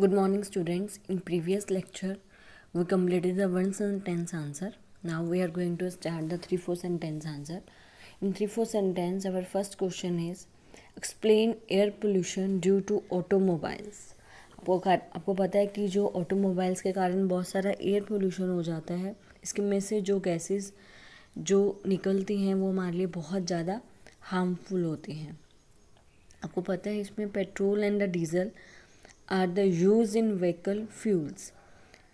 Good morning, students. In previous lecture, we completed the 1 sentence answer. Now we are going to start the 3-4 sentence answer. In 3-4 sentence, our first question is explain air pollution due to automobiles. आपको पता है कि जो automobiles के कारण बहुत सारा air pollution हो जाता है. इसके में से जो गैसेस जो निकलती हैं वो हमारे लिए बहुत ज़्यादा हार्मफुल होती हैं. आपको पता है इसमें petrol and the diesel are the used in vehicle fuels.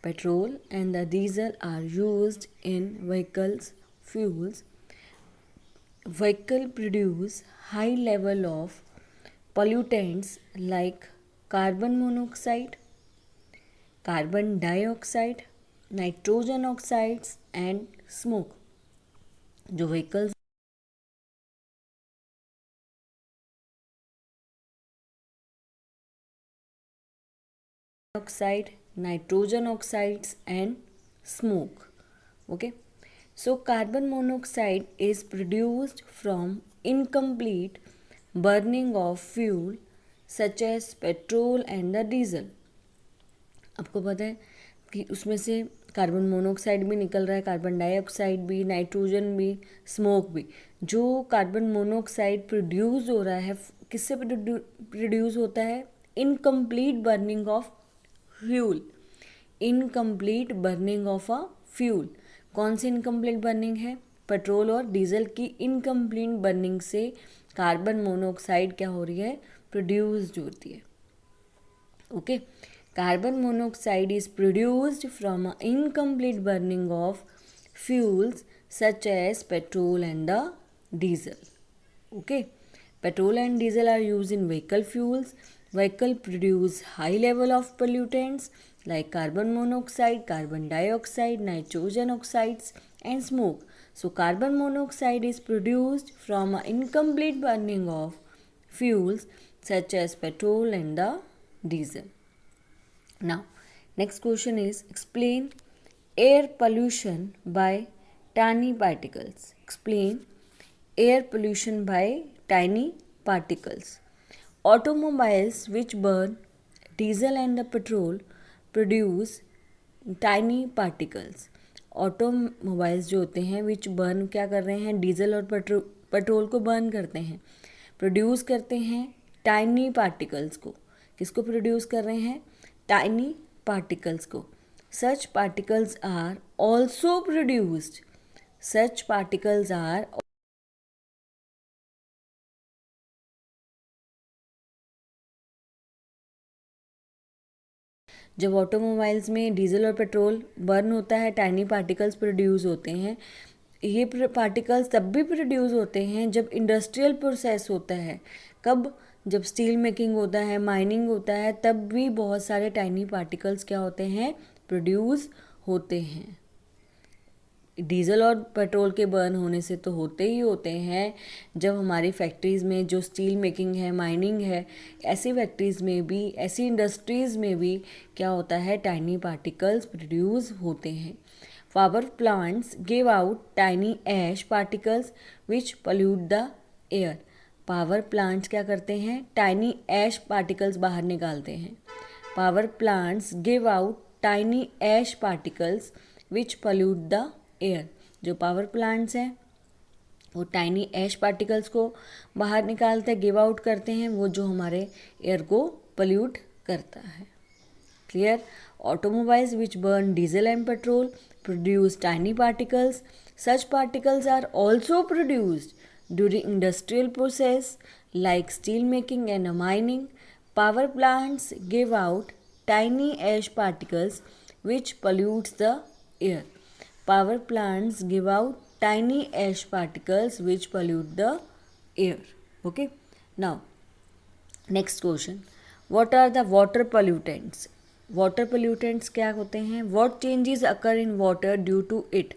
Petrol and the diesel are used in vehicles fuels. Vehicle produce high level of pollutants like carbon monoxide, carbon dioxide, nitrogen oxides and smoke. जो vehicles oxide, nitrogen oxides and smoke. Okay, so carbon monoxide is produced from incomplete burning of fuel such as petrol and the diesel. आपको पता है कि उसमें से carbon monoxide भी निकल रहा है, कार्बन डाइऑक्साइड भी, नाइट्रोजन भी, स्मोक भी. जो कार्बन मोनोऑक्साइड प्रोड्यूस हो रहा है किससे प्रोड्यूस होता है? Incomplete burning of fuel. Incomplete burning of a fuel. कौन सी इनकम्प्लीट बर्निंग है? पेट्रोल और डीजल की इनकम्प्लीट बर्निंग से कार्बन मोनोऑक्साइड क्या हो रही है? प्रोड्यूस्ड होती है. Okay, carbon monoxide is produced from a incomplete burning of fuels such as petrol and the diesel. Okay, petrol and diesel are used in vehicle fuels. Vehicle produce high level of pollutants like carbon monoxide, carbon dioxide, nitrogen oxides and smoke. So carbon monoxide is produced from an incomplete burning of fuels such as petrol and the diesel. Now next question is explain air pollution by tiny particles. Explain air pollution by tiny particles. Automobiles which burn diesel and petrol produce tiny particles. Automobiles जो होते हैं विच burn क्या कर रहे हैं? Diesel और petrol को burn करते हैं, प्रोड्यूस करते हैं टाइनी पार्टिकल्स को. किसको प्रोड्यूस कर रहे हैं? टाइनी पार्टिकल्स को. Such particles are also produced. Such particles are जब ऑटोमोबाइल्स में डीजल और पेट्रोल बर्न होता है टाइनी पार्टिकल्स प्रोड्यूस होते हैं. ये पार्टिकल्स तब भी प्रोड्यूस होते हैं जब इंडस्ट्रियल प्रोसेस होता है. कब? जब स्टील मेकिंग होता है, माइनिंग होता है, तब भी बहुत सारे टाइनी पार्टिकल्स क्या होते हैं? प्रोड्यूस होते हैं. डीजल और पेट्रोल के बर्न होने से तो होते ही होते हैं. जब हमारी फैक्ट्रीज़ में जो स्टील मेकिंग है, माइनिंग है, ऐसी फैक्ट्रीज़ में भी, ऐसी इंडस्ट्रीज़ में भी क्या होता है? टाइनी पार्टिकल्स प्रोड्यूस होते हैं. Power plants give out tiny ash particles which pollute the air. Power plants क्या करते हैं? टाइनी ऐश पार्टिकल्स बाहर निकालते हैं. Power plants give out tiny ash particles which pollute the air. जो पावर प्लांट्स हैं वो टाइनी ऐश पार्टिकल्स को बाहर निकालते हैं, गिव आउट करते हैं, वो जो हमारे एयर को पोल्यूट करता है. Clear? Automobiles which burn diesel and petrol produce tiny particles. Such particles are also produced during industrial process like steel making and mining. Power plants give out tiny ash particles which pollutes the air. Power plants give out tiny ash particles which pollute the air. Okay. Now, next question. What are the water pollutants? Water pollutants क्या होते हैं? What changes occur in water due to it?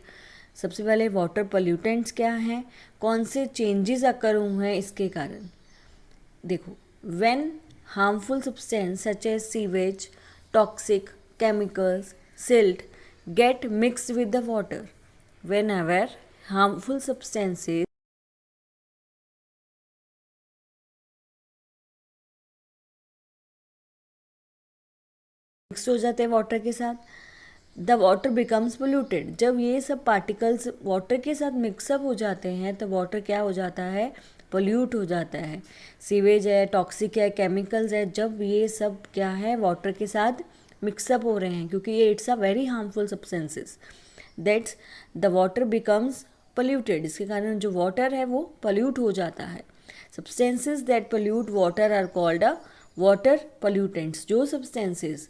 सबसे पहले water pollutants क्या हैं? कौन से changes अकर हुए हैं इसके कारण? देखो, when harmful substance such as sewage, toxic chemicals, silt get mixed with the water. Whenever harmful substances mix हो जाते हैं वाटर के साथ, द वाटर बिकम्स पोल्यूटेड। जब ये सब पार्टिकल्स वाटर के साथ मिक्सअप हो जाते हैं तो वाटर क्या हो जाता है, पोल्यूट हो जाता है। सीवेज है, टॉक्सिक है, केमिकल्स है, जब ये सब क्या है वाटर के साथ मिक्सअप हो रहे हैं, क्योंकि ये it's a very harmful substances, that's the water becomes polluted. इसके कारण जो वाटर है वो पोल्यूट हो जाता है। Substances that pollute water are called a water pollutants. जो सब्सटेंसेस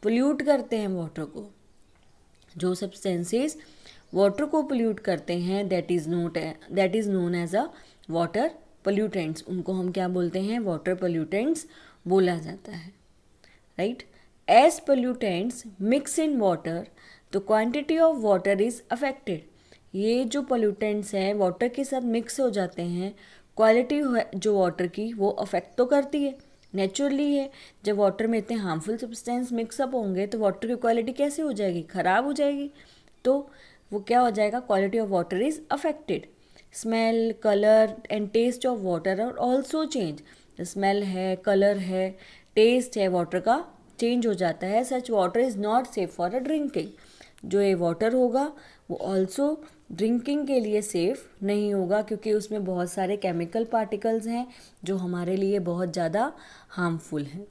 पोल्यूट करते हैं वाटर को, जो सब्सटेंसेस वाटर को पोल्यूट करते हैं, that is known as a water pollutants. उनको हम क्या बोलते हैं, वाटर पोल्यूटेंट्स बोला जाता है, right. As pollutants mix in water, the quantity of water is affected. ये जो पोल्यूटेंट्स हैं वाटर के साथ मिक्स हो जाते हैं, क्वालिटी जो वाटर की वो अफेक्ट तो करती है, नेचुरली है। जब वाटर में इतने हार्मफुल सब्सटेंस मिक्सअप होंगे तो वाटर की क्वालिटी कैसे हो जाएगी, ख़राब हो जाएगी। तो वो क्या हो जाएगा, quality of water is affected. Smell, colour and taste of water are also change. Smell है, कलर है, टेस्ट है वाटर का चेंज हो जाता है। Such water is not safe for a drinking. जो ये वाटर होगा वो ऑल्सो ड्रिंकिंग के लिए सेफ़ नहीं होगा, क्योंकि उसमें बहुत सारे केमिकल पार्टिकल्स हैं जो हमारे लिए बहुत ज़्यादा हार्मफुल हैं।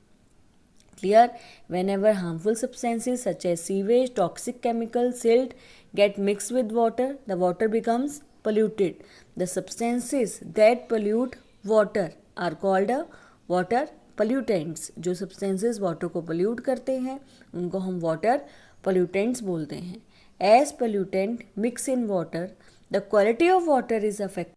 Clear? whenever harmful substances such as sewage, toxic chemicals, silt get mixed with water, the water becomes polluted. The substances that pollute water are called a water pollutants. जो substances water को pollute करते हैं उनको हम water pollutants बोलते हैं। As pollutant mix in water, the quality of water is affected.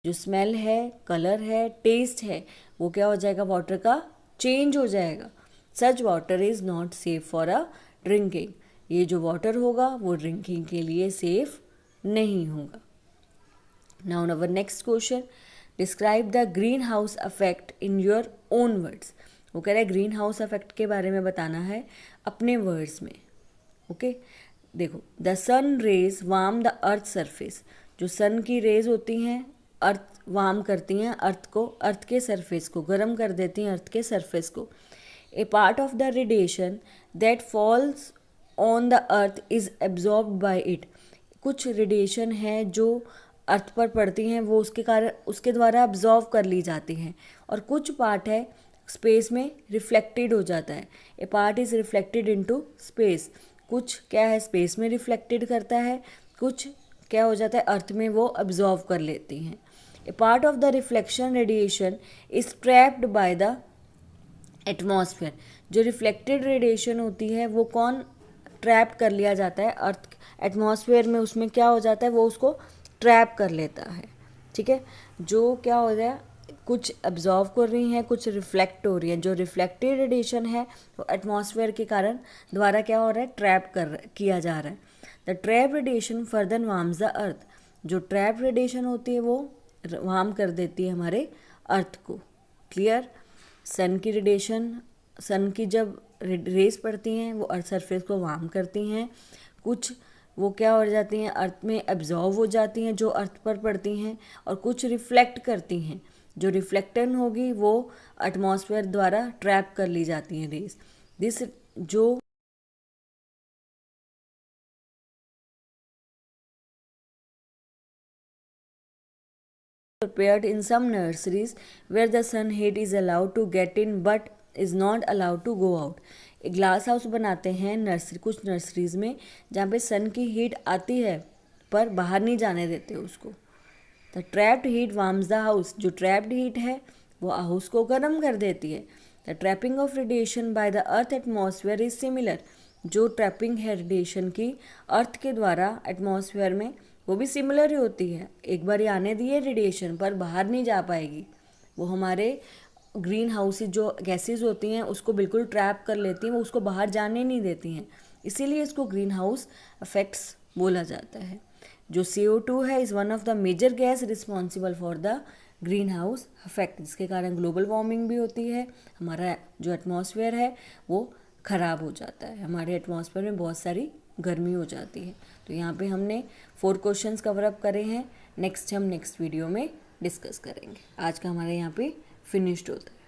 जो smell है, कलर है, टेस्ट है, वो क्या हो जाएगा, वाटर का चेंज हो जाएगा। सच water is not safe for a drinking. ये जो वाटर होगा वो ड्रिंकिंग के लिए सेफ नहीं होगा। Now our next question, describe the green house affect in your own words. वो कह रहा है ग्रीन हाउस अफेक्ट के बारे में बताना है अपने वर्ड्स में। ओके देखो, the sun rays warm the earth surface. जो सन की रेज होती हैं अर्थ वार्म करती हैं अर्थ को, अर्थ के सरफेस को गर्म कर देती हैं, अर्थ के सरफेस को। A part of the radiation that falls on the earth is absorbed by it. कुछ रेडिएशन है जो अर्थ पर पड़ती हैं वो उसके कारण उसके द्वारा अब्जॉर्व कर ली जाती हैं, और कुछ पार्ट है स्पेस में रिफ्लेक्टेड हो जाता है। A part is reflected into space. कुछ क्या है स्पेस में रिफ्लेक्टेड करता है, कुछ क्या हो जाता है अर्थ में वो अब्जॉर्व कर लेती हैं। A part of the reflection radiation is trapped by the atmosphere. जो रिफ्लेक्टेड रेडिएशन होती है वो कौन ट्रैप कर लिया जाता है, अर्थ एटमॉस्फेयर में, उसमें क्या हो जाता है वो उसको ट्रैप कर लेता है। ठीक है, जो क्या हो रहा है कुछ अब्जॉर्व कर रही हैं, कुछ रिफ्लेक्ट हो रही हैं। जो रिफ्लेक्टेड रेडिएशन है वो एटमॉस्फेयर के कारण द्वारा क्या हो रहा है, ट्रैप किया जा रहा है। The trap radiation further warms the earth. जो ट्रैप रेडिएशन होती है वो वार्म कर देती है हमारे अर्थ को। क्लियर? सन की रेडिएशन, सन की जब रेस पड़ती हैं वो अर्थ सरफेस को वार्म करती हैं, कुछ वो क्या हो जाती हैं अर्थ में एब्जॉर्व हो जाती हैं जो अर्थ पर पड़ती हैं, और कुछ रिफ्लेक्ट करती हैं। जो रिफ्लेक्टन होगी वो एटमॉस्फेयर द्वारा ट्रैप कर ली जाती हैं रेस। दिस जो prepared in some nurseries where the sun heat is allowed to get in but is not allowed to go out. एक ग्लास हाउस बनाते हैं नर्सरी, कुछ नर्सरीज में जहाँ पे सन की हीट आती है पर बाहर नहीं जाने देते उसको। The trapped heat warms the house. जो ट्रैप्ड हीट है वो हाउस को गर्म कर देती है। The trapping of radiation by the earth atmosphere is similar. जो ट्रैपिंग है रेडिएशन की अर्थ के द्वारा एटमॉस्फेयर में वो भी सिमिलर ही होती है। एक बार आने दिए रेडिएशन पर बाहर नहीं जा पाएगी, वो हमारे ग्रीन हाउस जो गैसेस होती हैं उसको बिल्कुल ट्रैप कर लेती हैं, वो उसको बाहर जाने नहीं देती हैं, इसीलिए इसको ग्रीन हाउस इफेक्ट्स बोला जाता है। जो CO2 है is one of the major gas responsible for the greenhouse effect, जिसके कारण ग्लोबल वार्मिंग भी होती है, हमारा जो एटमॉस्फेयर है वो ख़राब हो जाता है, हमारे एटमॉस्फेयर में बहुत सारी गर्मी हो जाती है। तो यहाँ पे हमने 4 क्वेश्चंस कवर अप करे हैं। नेक्स्ट हम नेक्स्ट वीडियो में डिस्कस करेंगे। आज का हमारे यहाँ पे फिनिश्ड होता है।